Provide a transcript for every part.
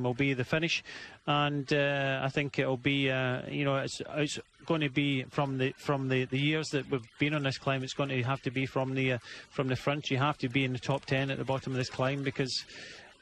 will be the finish, and I think it'll be it's going to be from the years that we've been on this climb. It's going to have to be from the front. You have to be in the top 10 at the bottom of this climb because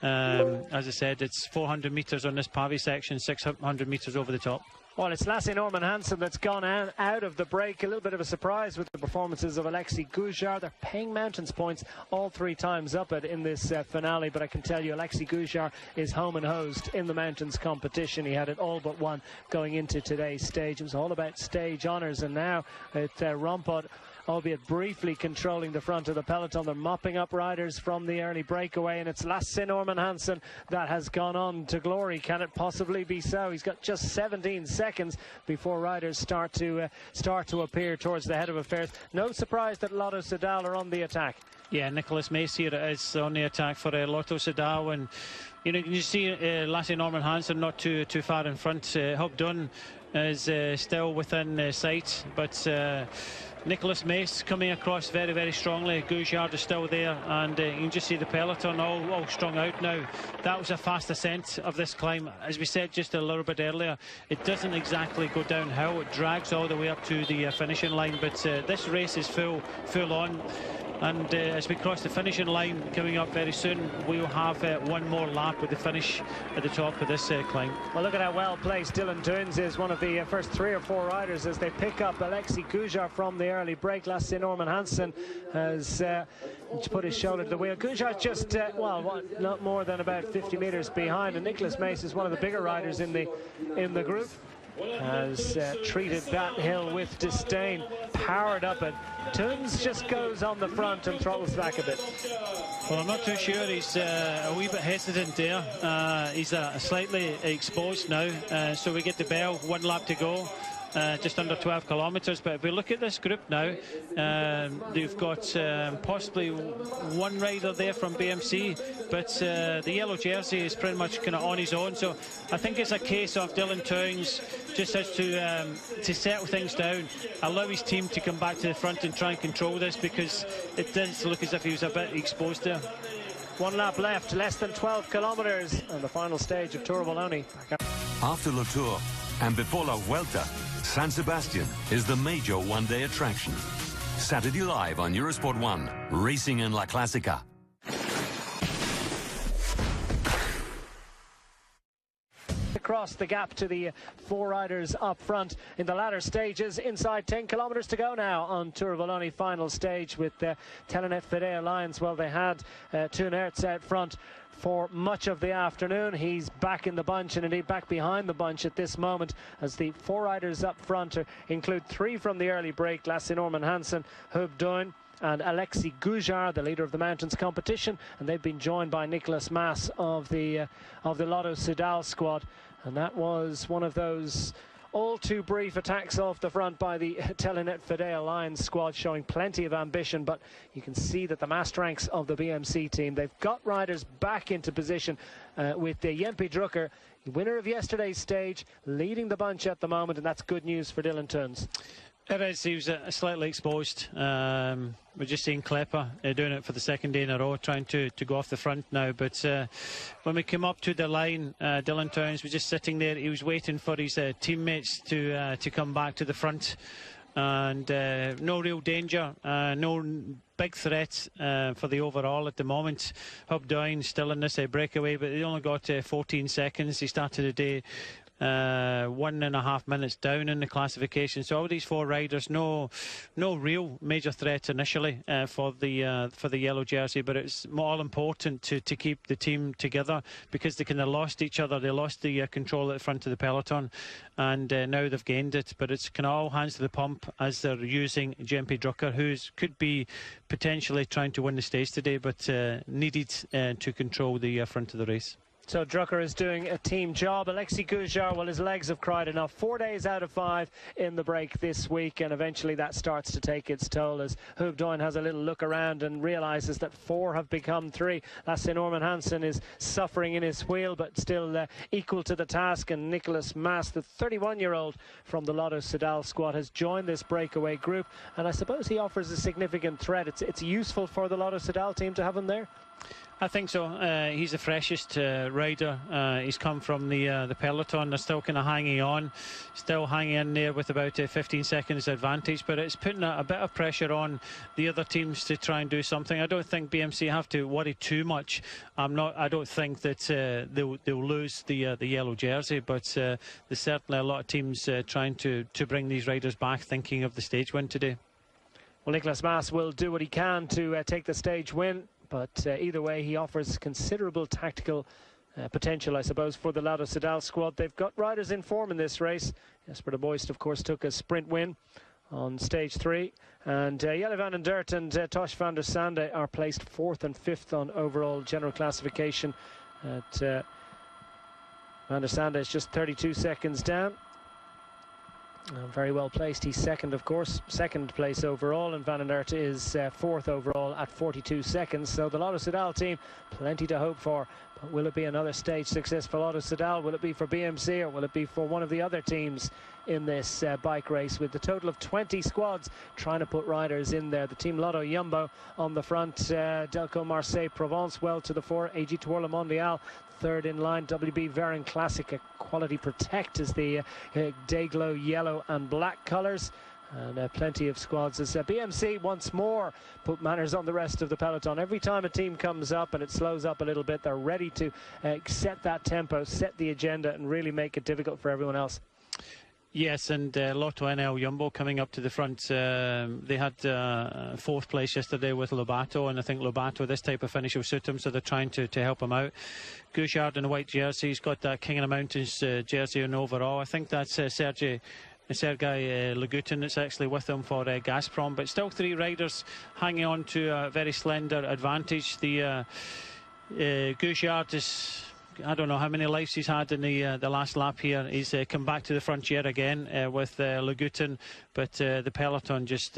as I said, it's 400 metres on this pavé section, 600 metres over the top. Well, it's Lasse Norman Hansen that's gone out of the break. A little bit of a surprise with the performances of Alexi Gujar. They're paying mountains points all 3 times up in this finale, but I can tell you Alexi Gujar is home and hosed in the mountains competition. He had it all but won going into today's stage. It was all about stage honours, and now at Rompot, albeit briefly controlling the front of the peloton, they're mopping up riders from the early breakaway, and it's Lasse Norman Hansen that has gone on to glory. Can it possibly be so? He's got just 17 seconds before riders start to appear towards the head of affairs. No surprise that Lotto Soudal are on the attack. Yeah, Nicholas Mace here is on the attack for Lotto Soudal, and you see Lasse Norman Hansen not too far in front. Hub Dunn is still within sight, but Nicholas Mace coming across very, very strongly. Gouchard is still there, and you can just see the peloton all strung out now. That was a fast ascent of this climb. As we said just a little bit earlier, it doesn't exactly go downhill. It drags all the way up to the finishing line, but this race is full on. And as we cross the finishing line coming up very soon, we'll have one more lap with the finish at the top of this climb. Well, look at how well placed Dylan Toons is, one of the first 3 or 4 riders as they pick up Alexi Gujar from the early break. Lasse Norman Hansen has put his shoulder to the wheel. Gujar's just, not more than about 50 metres behind, and Nicholas Mace is one of the bigger riders in the group. Has treated that hill with disdain, powered up it. Toons just goes on the front and throttles back a bit. Well, I'm not too sure. He's a wee bit hesitant there. He's slightly exposed now, so we get the bell, 1 lap to go. Just under 12 kilometres, but if we look at this group now, they've got possibly 1 rider there from BMC, but the yellow jersey is pretty much kind of on his own. So I think it's a case of Dylan Toons just has to settle things down, allow his team to come back to the front and try and control this, because it does look as if he was a bit exposed there. 1 lap left, less than 12 kilometres on the final stage of Tour of Wallonie. After Le Tour and before La Vuelta, San Sebastian is the major one-day attraction. Saturday live on Eurosport 1, Racing in La Classica. Across the gap to the 4 riders up front in the latter stages. Inside 10 kilometres to go now on Tour of Wallonie final stage with Telenet Fidea Alliance. Well, they had Toon Aerts out front for much of the afternoon. He's back in the bunch, and indeed back behind the bunch at this moment, as the 4 riders up front include 3 from the early break: Lasse Norman Hansen, Hub Dunn and Alexi Gujar, the leader of the mountains competition, and they've been joined by Nicholas Maas of the Lotto Soudal squad. And that was one of those all too brief attacks off the front by the Telenet Fidea Alliance squad, showing plenty of ambition, but you can see that the massed ranks of the BMC team, they've got riders back into position with Jempe Drucker, winner of yesterday's stage, leading the bunch at the moment, and that's good news for Dylan Toons. It is. He was slightly exposed. We're just seeing Klepper doing it for the 2nd day in a row, trying to go off the front now. But when we came up to the line, Dylan Toons was just sitting there. He was waiting for his teammates to come back to the front. And no real danger, no big threat for the overall at the moment. Hub Dunn still in this breakaway, but he only got 14 seconds. He started the day 1.5 minutes down in the classification. So all these 4 riders, no real major threat initially for the yellow jersey, but it's more important to keep the team together, because they kind of lost each other. They lost the control at the front of the peloton, and now they've gained it. But it's kind of all hands to the pump as they're using Jempe Drucker, who could be potentially trying to win the stage today, but needed to control the front of the race. So Drucker is doing a team job. Alexi Gujar, well, his legs have cried enough. 4 days out of 5 in the break this week, and eventually that starts to take its toll as Hub Dunn has a little look around and realises that 4 have become 3. Lasse Norman Hansen is suffering in his wheel, but still equal to the task, and Nicholas Maas, the 31-year-old from the Lotto Soudal squad, has joined this breakaway group, and I suppose he offers a significant threat. It's useful for the Lotto Soudal team to have him there. I think so. He's the freshest rider. He's come from the peloton. They're still kind of hanging on, still hanging in there with about 15 seconds advantage. But it's putting a bit of pressure on the other teams to try and do something. I don't think BMC have to worry too much. I don't think that they'll lose the yellow jersey. But there's certainly a lot of teams trying to bring these riders back, thinking of the stage win today. Well, Nicolas Mas will do what he can to take the stage win. But either way, he offers considerable tactical potential, I suppose, for the Lotto Soudal squad. They've got riders in form in this race. Jesper de Boist, of course, took a sprint win on stage 3. And Jelle van den Dert and Tosh van der Sande are placed 4th and 5th on overall general classification. Van der Sande is just 32 seconds down. Very well placed. He's second, of course, second place overall, and Van den Dert is 4th overall at 42 seconds. So the Lotto Soudal team, plenty to hope for. But will it be another stage success for Lotto Soudal? Will it be for BMC, or will it be for one of the other teams in this bike race? With the total of 20 squads trying to put riders in there. The team Lotto Jumbo on the front, Delco Marseille Provence well to the fore, AG Tour Le Mondial third in line, WB Verin Classic, a Quality Protect is the Dayglow yellow and black colours. And plenty of squads as BMC once more put manners on the rest of the peloton. Every time a team comes up and it slows up a little bit, they're ready to set that tempo, set the agenda, and really make it difficult for everyone else. Yes, and Lotto NL Jumbo coming up to the front. They had 4th place yesterday with Lobato, and I think Lobato, this type of finish will suit him, so they're trying to help him out. Gouchard in the white jersey, he's got that King of the Mountains jersey on overall. I think that's Sergei Lagutin that's actually with him for Gazprom, but still 3 riders hanging on to a very slender advantage. The Gouchard is, I don't know how many lives he's had in the last lap here. He's come back to the front yet again with Lagutin, but the peloton just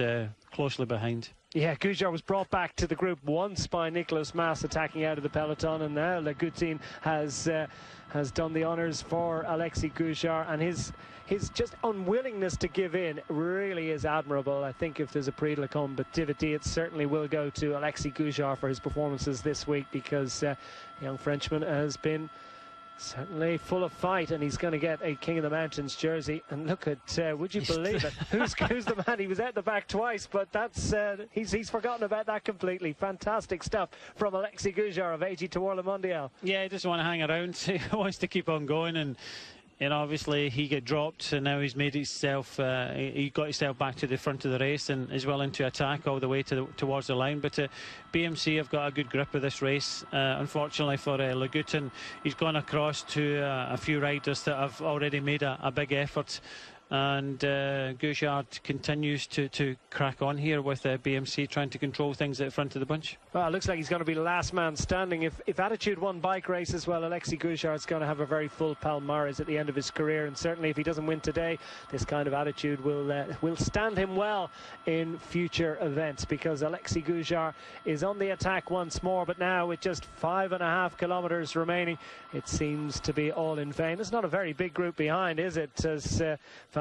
closely behind. Yeah, Gouchard was brought back to the group once by Nicolas Mas attacking out of the peloton, and now Lagutin has done the honours for Alexis Gouchard, and his just unwillingness to give in really is admirable. I think if there's a prix de la combativity, it certainly will go to Alexis Gouchard for his performances this week, because the young Frenchman has been certainly full of fight, and he's going to get a King of the Mountains jersey. And look at, would you believe it? Who's the man? He was out the back twice, but that's he's forgotten about that completely. Fantastic stuff from Alexis Gouchard of AG Tour Le Mondial. Yeah, he doesn't want to hang around. He wants to keep on going, and obviously he got dropped, and now he's made himself, he got himself back to the front of the race and is willing to attack all the way towards the line. But BMC have got a good grip of this race. Unfortunately for Lagutin, he's gone across to a few riders that have already made a big effort. And Gouchard continues to crack on here with BMC trying to control things at the front of the bunch. Well, it looks like he's going to be the last man standing. If Attitude won bike races, well, Alexis Gouchard's going to have a very full palmarès at the end of his career, and certainly if he doesn't win today, this kind of attitude will stand him well in future events, because Alexis Gouchard is on the attack once more, but now with just 5.5 kilometres remaining, it seems to be all in vain. It's not a very big group behind, is it? As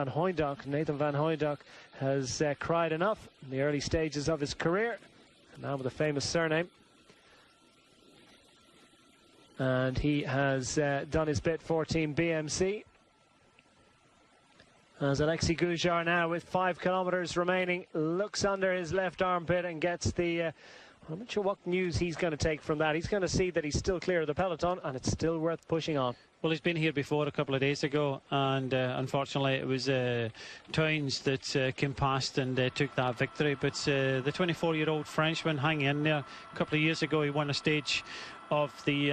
Nathan Van Hooydonk has cried enough in the early stages of his career, and now with a famous surname. And he has done his bit for Team BMC. As Alexis Gouchard now, with 5 kilometres remaining, looks under his left armpit and gets the... I'm not sure what news he's going to take from that. He's going to see that he's still clear of the peloton, and it's still worth pushing on. Well, he's been here before a couple of days ago, and unfortunately it was Towns that came past and took that victory. But the 24-year-old Frenchman hanging in there. A couple of years ago he won a stage of the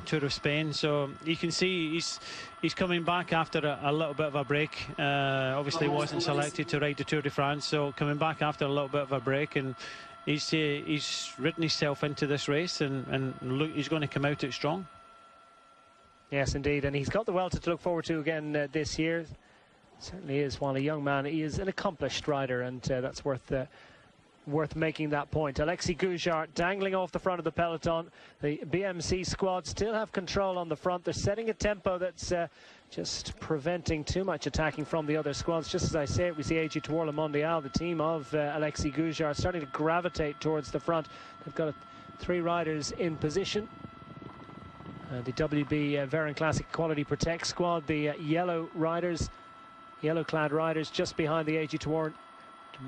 Tour of Spain, so you can see he's coming back after a little bit of a break. Obviously wasn't selected to ride the Tour de France, so coming back after a little bit of a break, and he's ridden himself into this race, and look, he's going to come out it strong. Yes, indeed, and he's got the Welter to look forward to again this year. Certainly is. While a young man, he is an accomplished rider, and that's worth making that point. Alexis Gouchard dangling off the front of the peloton. The BMC squad still have control on the front. They're setting a tempo that's just preventing too much attacking from the other squads. Just as I say it, we see AG Tour Le Mondial, the team of Alexis Gouchard, starting to gravitate towards the front. They've got 3 riders in position. The WB Varen Classic Quality Protect squad, the yellow riders, yellow-clad riders, just behind the AG Tour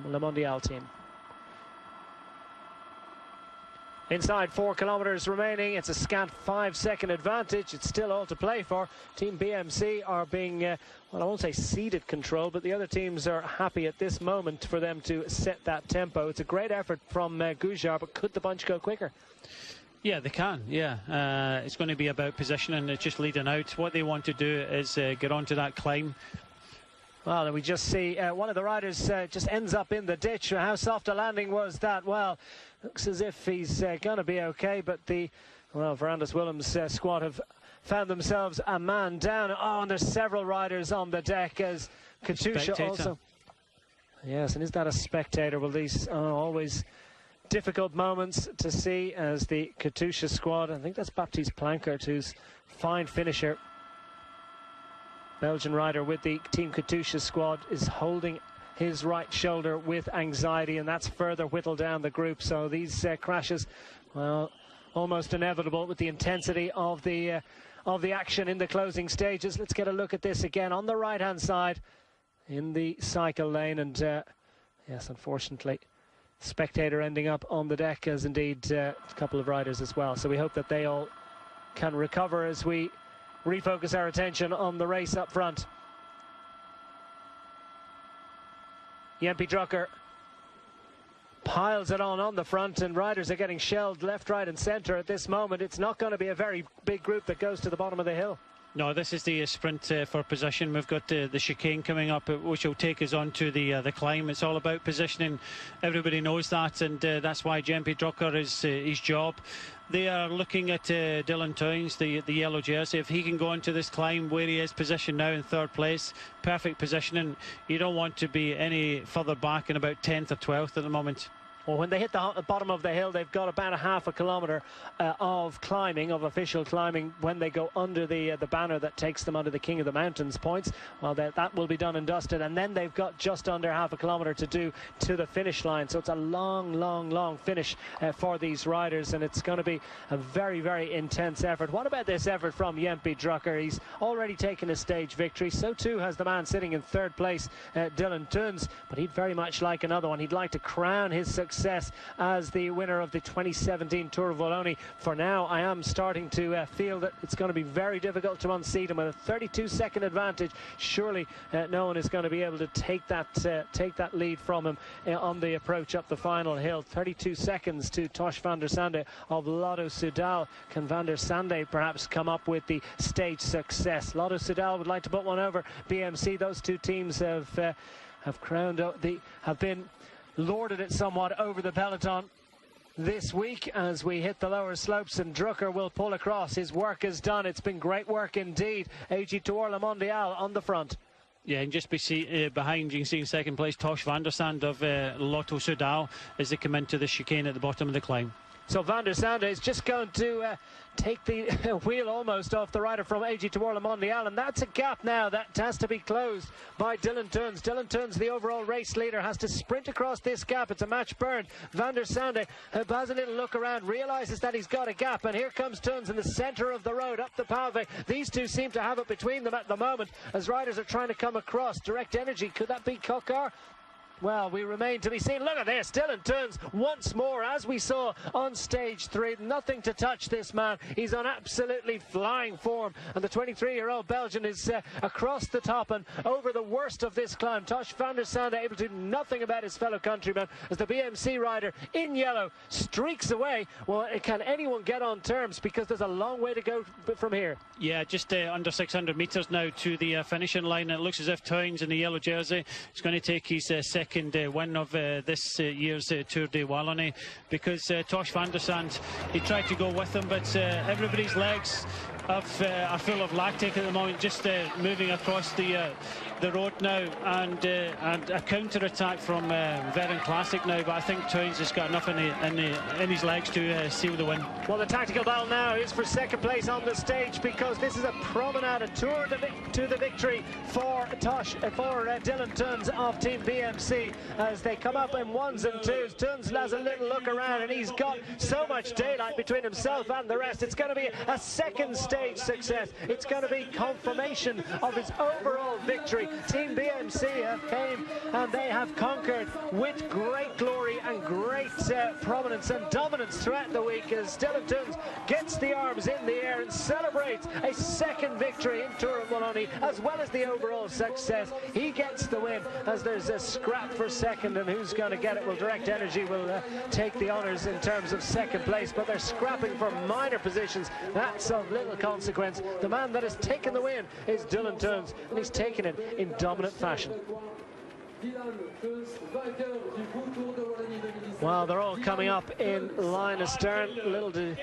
Le Mondial team. Inside 4 kilometers remaining, it's a scant 5-second advantage. It's still all to play for. Team BMC are being, well, I won't say ceded control, but the other teams are happy at this moment for them to set that tempo. It's a great effort from Goujar, but could the bunch go quicker? Yeah, they can, yeah. It's going to be about positioning. It's just leading out. What they want to do is get onto that climb. Well, and we just see one of the riders just ends up in the ditch. How soft a landing was that? Well, looks as if he's going to be okay, but the, well, Verandas Willems squad have found themselves a man down. Oh, and there's several riders on the deck as Katusha also. Yes, and is that a spectator? Well, these are always difficult moments to see as the Katusha squad, I think that's Baptiste Plankert, who's fine finisher. Belgian rider with the Team Katusha squad is holding his right shoulder with anxiety, and that's further whittled down the group. So these crashes, well, almost inevitable with the intensity of the action in the closing stages. Let's get a look at this again on the right-hand side in the cycle lane, and yes, unfortunately, spectator ending up on the deck, as indeed a couple of riders as well. So we hope that they all can recover as we refocus our attention on the race up front. Jempe Drucker piles it on the front, and riders are getting shelled left, right and centre at this moment. It's not going to be a very big group that goes to the bottom of the hill. No, this is the sprint for position. We've got the chicane coming up, which will take us on to the climb. It's all about positioning. Everybody knows that, and that's why Jempe Drucker is his job. They are looking at Dylan Towns, the yellow jersey. If he can go into this climb where he is positioned now in 3rd place, perfect positioning. You don't want to be any further back in about 10th or 12th at the moment. Well, when they hit the bottom of the hill, they've got about a half a kilometre of climbing, of official climbing, when they go under the banner that takes them under the King of the Mountains points. Well, that will be done and dusted, and then they've got just under half a kilometre to do to the finish line. So it's a long finish for these riders, and it's going to be a very, very intense effort. What about this effort from Jempe Drucker? He's already taken a stage victory. So too has the man sitting in 3rd place, Dylan Towns, but he'd very much like another one. He'd like to crown his success as the winner of the 2017 Tour of Wallonie. For now, I am starting to feel that it's going to be very difficult to unseat him with a 32-second advantage. Surely no one is going to be able to take that lead from him on the approach up the final hill. 32 seconds to Tosh van der Sande of Lotto Soudal. Can van der Sande perhaps come up with the stage success? Lotto Soudal would like to put one over BMC. Those two teams have been lorded it somewhat over the peloton this week as we hit the lower slopes, and Drucker will pull across. His work is done. It's been great work indeed. AG Tour Le Mondial on the front. Yeah, and just behind, you can see in 2nd place Tosh van der Sande of Lotto Soudal as they come into the chicane at the bottom of the climb. So van der Sande is just going to take the wheel almost off the rider from AG Tour Le Mondial, and that's a gap now that has to be closed by Dylan Towns. Dylan Towns, the overall race leader, has to sprint across this gap. It's a match burned. Van der Sande has a little look around, realises that he's got a gap, and here comes Towns in the centre of the road up the pave. These two seem to have it between them at the moment as riders are trying to come across. Direct Energy, could that be Kokar? Well, we remain to be seen. Look at this, Dylan Towns once more, as we saw on stage 3. Nothing to touch this man. He's on absolutely flying form, and the 23-year-old Belgian is across the top and over the worst of this climb. Tosh van der Sande able to do nothing about his fellow countryman as the BMC rider in yellow streaks away. Well, can anyone get on terms, because there's a long way to go from here? Yeah, just under 600 metres now to the finishing line. It looks as if Towns in the yellow jersey is going to take his second win of this year's Tour de Wallonie, because Tosh van der Sande, he tried to go with him, but everybody's legs are full of lactic at the moment, just moving across the road now, and a counter attack from Veron Classic now. But I think Towns has got enough in his legs to seal the win. Well, the tactical battle now is for second place on the stage, because this is a promenade, a tour to the victory for Dylan Towns of Team BMC as they come up in ones and twos. Towns has a little look around, and he's got so much daylight between himself and the rest. It's going to be a second stage success. It's going to be confirmation of his overall victory. Team BMC came and they have conquered with great glory and great prominence and dominance throughout the week, as Dylan Towns gets the arms in the air and celebrates a second victory in Tour of Wallonie, as well as the overall success. He gets the win, as there's a scrap for second, and who's going to get it? Well, Direct Energy will take the honours in terms of second place, but they're scrapping for minor positions. That's of little consequence. The man that has taken the win is Dylan Towns, and he's taken it in dominant fashion. Well, they're all coming up in line astern, little to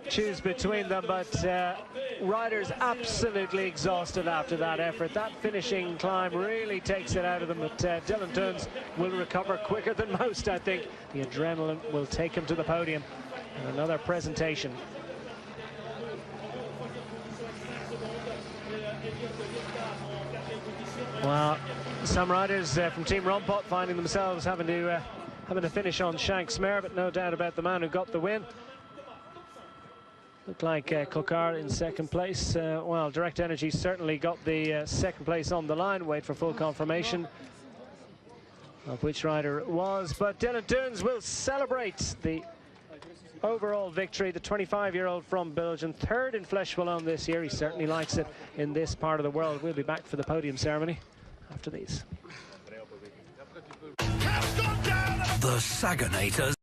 choose between them, but riders absolutely exhausted after that effort. That finishing climb really takes it out of them, but Dylan Towns will recover quicker than most, I think. The adrenaline will take him to the podium. And another presentation. Well, some riders from Team Rompot finding themselves having to finish on Shanks Mare, but no doubt about the man who got the win. Looked like Kokar in second place. Well, Direct Energy certainly got the second place on the line. Wait for full confirmation of which rider it was. But Dylan Towns will celebrate the overall victory. The 25-year-old from Belgium, third in Flèche Wallonne this year. He certainly likes it in this part of the world. We'll be back for the podium ceremony after these. The Saganators.